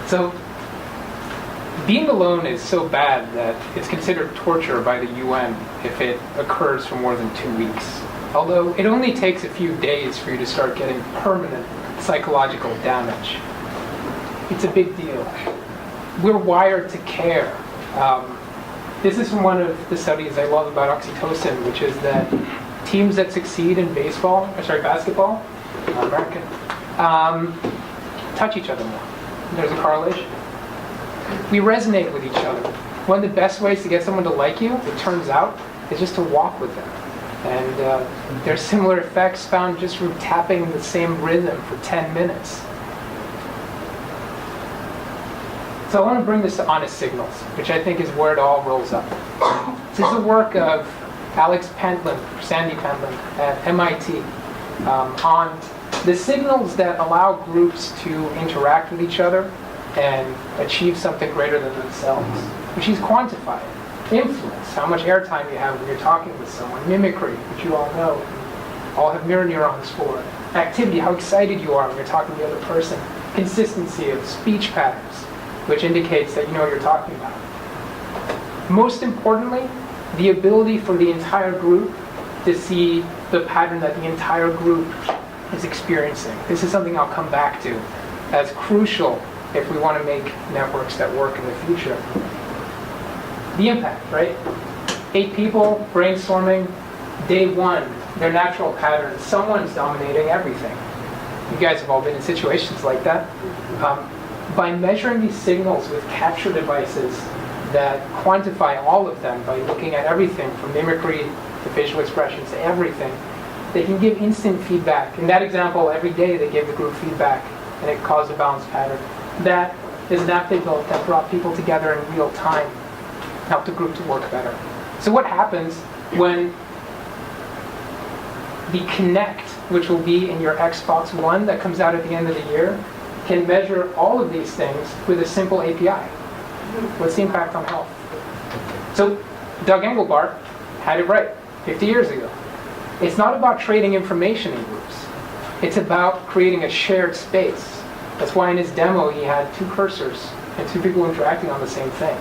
So being alone is so bad that it's considered torture by the UN if it occurs for more than 2 weeks. Although it only takes a few days for you to start getting permanent psychological damage. It's a big deal. We're wired to care. This is from one of the studies I love about oxytocin, which is that teams that succeed in basketball, American, touch each other more. There's a correlation. We resonate with each other. One of the best ways to get someone to like you, it turns out, is just to walk with them. And there's similar effects found just from tapping the same rhythm for 10 minutes. So I want to bring this to honest signals, which I think is where it all rolls up. This is the work of Sandy Pentland at MIT on the signals that allow groups to interact with each other and achieve something greater than themselves, which he's quantified. Influence, how much airtime you have when you're talking with someone. Mimicry, which you all know, all have mirror neurons for. Activity, how excited you are when you're talking to the other person. Consistency of speech patterns, which indicates that you know what you're talking about. Most importantly, the ability for the entire group to see the pattern that the entire group is experiencing. This is something I'll come back to as crucial if we want to make networks that work in the future. The impact, right? 8 people brainstorming, day 1, their natural patterns. Someone's dominating everything. You guys have all been in situations like that. By measuring these signals with capture devices that quantify all of them by looking at everything from mimicry to facial expressions to everything, they can give instant feedback. In that example, every day they gave the group feedback and it caused a balanced pattern. That is an app they built that brought people together in real time, helped the group to work better. So what happens when the Connect, which will be in your Xbox One that comes out at the end of the year, can measure all of these things with a simple API? What's the impact on health? So Doug Engelbart had it right 50 years ago. It's not about trading information in groups. It's about creating a shared space. That's why in his demo he had 2 cursors and 2 people interacting on the same thing.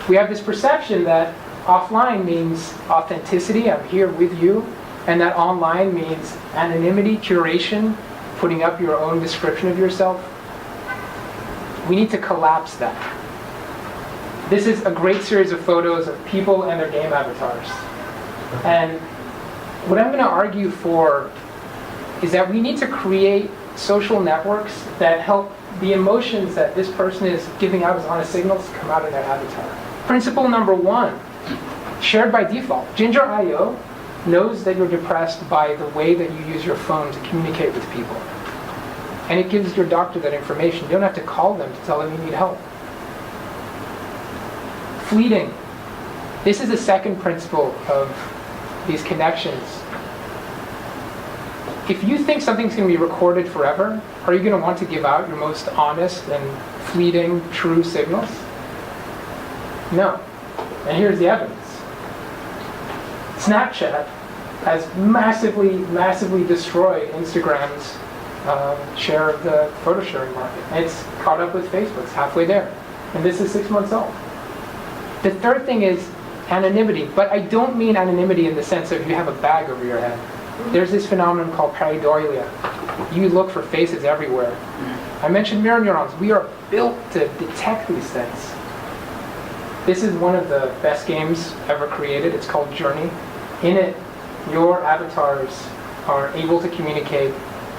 We have this perception that offline means authenticity, I'm here with you, and that online means anonymity, curation, putting up your own description of yourself. We need to collapse that. This is a great series of photos of people and their game avatars. And what I'm going to argue for is that we need to create social networks that help the emotions that this person is giving out as honest signals come out of their avatar. Principle number 1, shared by default. Ginger.io knows that you're depressed by the way that you use your phone to communicate with people. And it gives your doctor that information. You don't have to call them to tell them you need help. Fleeting. This is the second principle of these connections. If you think something's going to be recorded forever, are you going to want to give out your most honest and fleeting, true signals? No. And here's the evidence. Snapchat has massively destroyed Instagram's share of the photo sharing market. And it's caught up with Facebook. It's halfway there. And this is 6 months old. The third thing is anonymity. But I don't mean anonymity in the sense of you have a bag over your head. There's this phenomenon called pareidolia. You look for faces everywhere. I mentioned mirror neurons. We are built to detect these things. This is one of the best games ever created. It's called Journey. In it, your avatars are able to communicate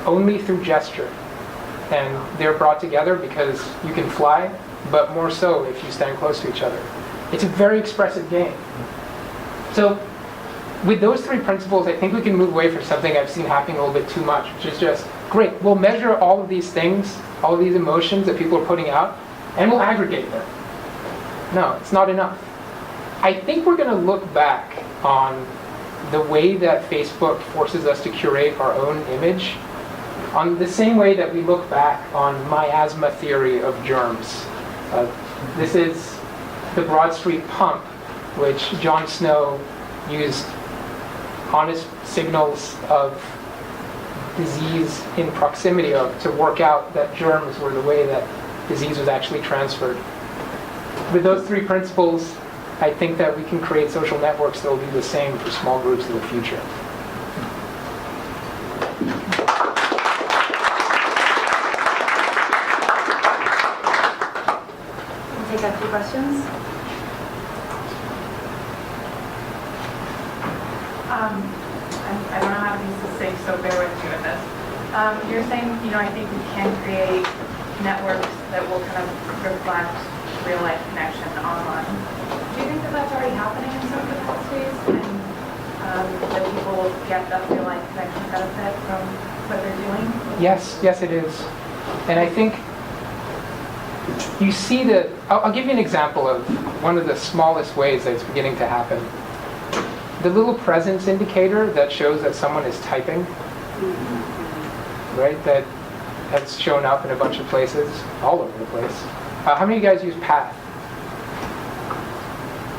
only through gesture. And they're brought together because you can fly, but more so if you stand close to each other. It's a very expressive game. So with those 3 principles, I think we can move away from something I've seen happening a little bit too much, which is just, great, we'll measure all of these things, all of these emotions that people are putting out, and we'll aggregate them. No, it's not enough. I think we're going to look back on the way that Facebook forces us to curate our own image on the same way that we look back on miasma theory of germs. This is the Broad Street pump, which Jon Snow used honest signals of disease in proximity of to work out that germs were the way that disease was actually transferred. With those three principles, I think that we can create social networks that will do the same for small groups in the future. We'll take a few questions. I don't know how to be succinct, so bear with me with this. You're saying, I think we can create networks that will kind of reflect real-life connection online. Do you think that that's already happening in some capacities, and that people will get that real-life connection benefit from what they're doing? Yes, it is. And I think you see that, I'll give you an example of one of the smallest ways that it's beginning to happen. The little presence indicator that shows that someone is typing, right, that has shown up in a bunch of places, all over the place. How many of you guys use Path?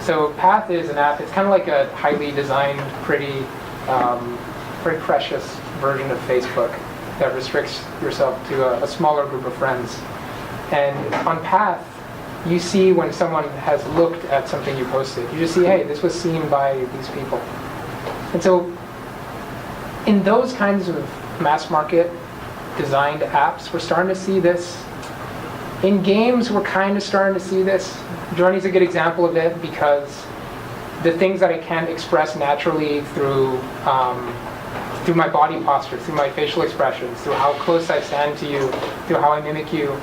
So Path is an app, it's kind of like a highly designed, pretty, very precious version of Facebook that restricts yourself to a smaller group of friends. And on Path, you see when someone has looked at something you posted. You just see, hey, this was seen by these people. And so in those kinds of mass market designed apps, we're starting to see this. In games, we're kind of starting to see this. Journey's a good example of it because the things that I can't express naturally through my body posture, through my facial expressions, through how close I stand to you, through how I mimic you,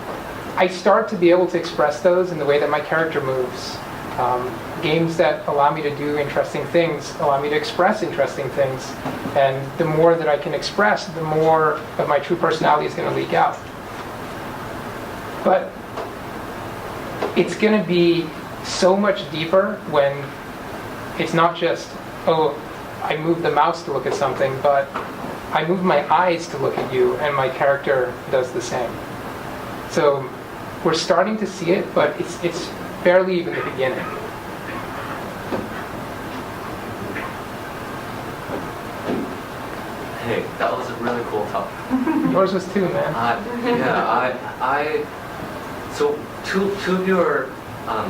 I start to be able to express those in the way that my character moves. Games that allow me to do interesting things allow me to express interesting things. And the more that I can express, the more of my true personality is going to leak out. But it's going to be so much deeper when it's not just, oh, I move the mouse to look at something, but I move my eyes to look at you, and my character does the same. So we're starting to see it, but it's barely even the beginning. Hey, that was a really cool talk. Yours was too, man. So two of your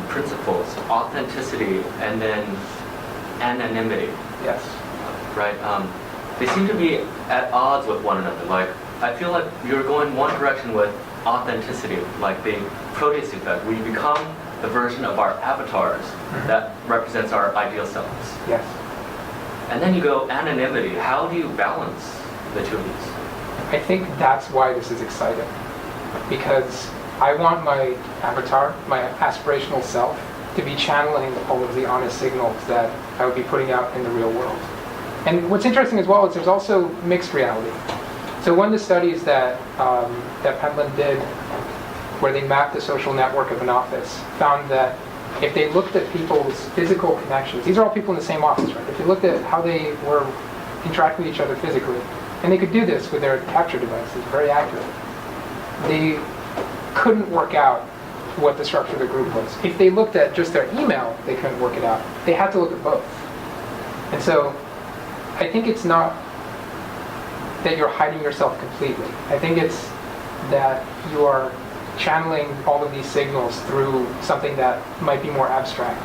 principles, authenticity and then anonymity. Yes. Right? They seem to be at odds with one another. Like, I feel like you're going one direction with authenticity, like the Proteus effect, where you become the version of our avatars that represents our ideal selves. Yes. And then you go anonymity. How do you balance the two of these? I think that's why this is exciting. Because I want my avatar, my aspirational self, to be channeling all of the honest signals that I would be putting out in the real world. And what's interesting as well is there's also mixed reality. So one of the studies that Pentland did, where they mapped the social network of an office, found that if they looked at people's physical connections, these are all people in the same office, right? If they looked at how they were interacting with each other physically, and they could do this with their capture devices, very accurate, they couldn't work out what the structure of the group was. If they looked at just their email, they couldn't work it out. They had to look at both. And so I think it's not that you're hiding yourself completely. I think it's that you are channeling all of these signals through something that might be more abstract.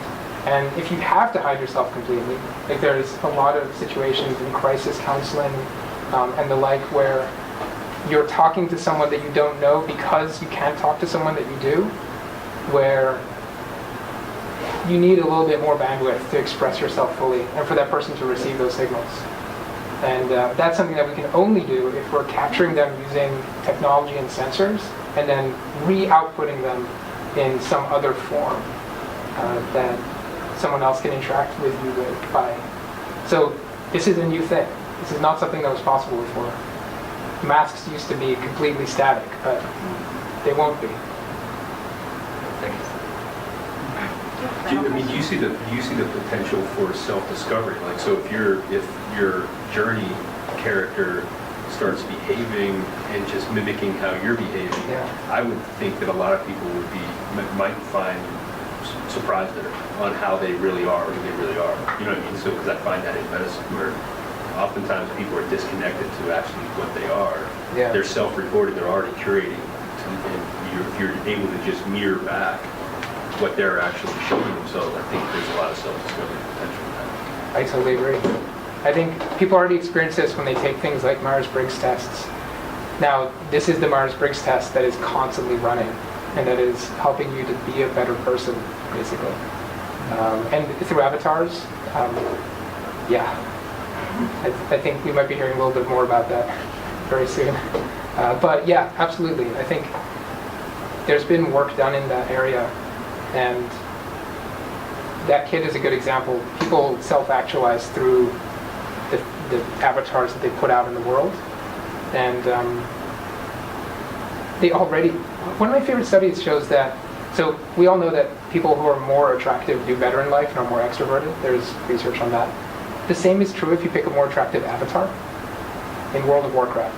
And if you have to hide yourself completely, like there's a lot of situations in crisis counseling and the like where you're talking to someone that you don't know because you can't talk to someone that you do, where you need a little bit more bandwidth to express yourself fully and for that person to receive those signals. And that's something that we can only do if we're capturing them using technology and sensors and then re-outputting them in some other form that someone else can interact with you with by. So this is a new thing. This is not something that was possible before. Masks used to be completely static, but they won't be. Thank you. Do you see the potential for self-discovery? Like, so if your journey character starts behaving and just mimicking how you're behaving, I would think that a lot of people might find surprised on how they really are, or who they really are. You know what I mean? So, because I find that in medicine, where oftentimes people are disconnected to actually what they are. Yeah. They're self-reported. They're already curating, and you if you're able to just mirror back what they're actually showing themselves, I think there's a lot of self-discovery potential in that. I totally agree. I think people already experience this when they take things like Myers-Briggs tests. Now, this is the Myers-Briggs test that is constantly running and that is helping you to be a better person, basically. And through avatars, yeah. I think we might be hearing a little bit more about that very soon. But yeah, absolutely. I think there's been work done in that area, and that kid is a good example. People self-actualize through the avatars that they put out in the world. And they already, one of my favorite studies shows that, so we all know that people who are more attractive do better in life and are more extroverted. There's research on that. The same is true if you pick a more attractive avatar in World of Warcraft.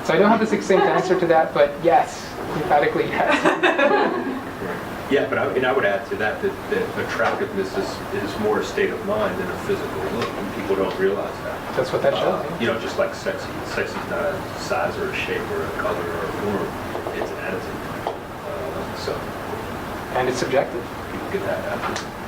So I don't have the succinct answer to that, but yes, emphatically yes. Yeah, but I would add to that attractiveness is more a state of mind than a physical look, and people don't realize that. That's what that shows. You know, just like sexy. Sexy is not a size or a shape or a color or a form. It's an attitude. So And it's subjective. people get that after.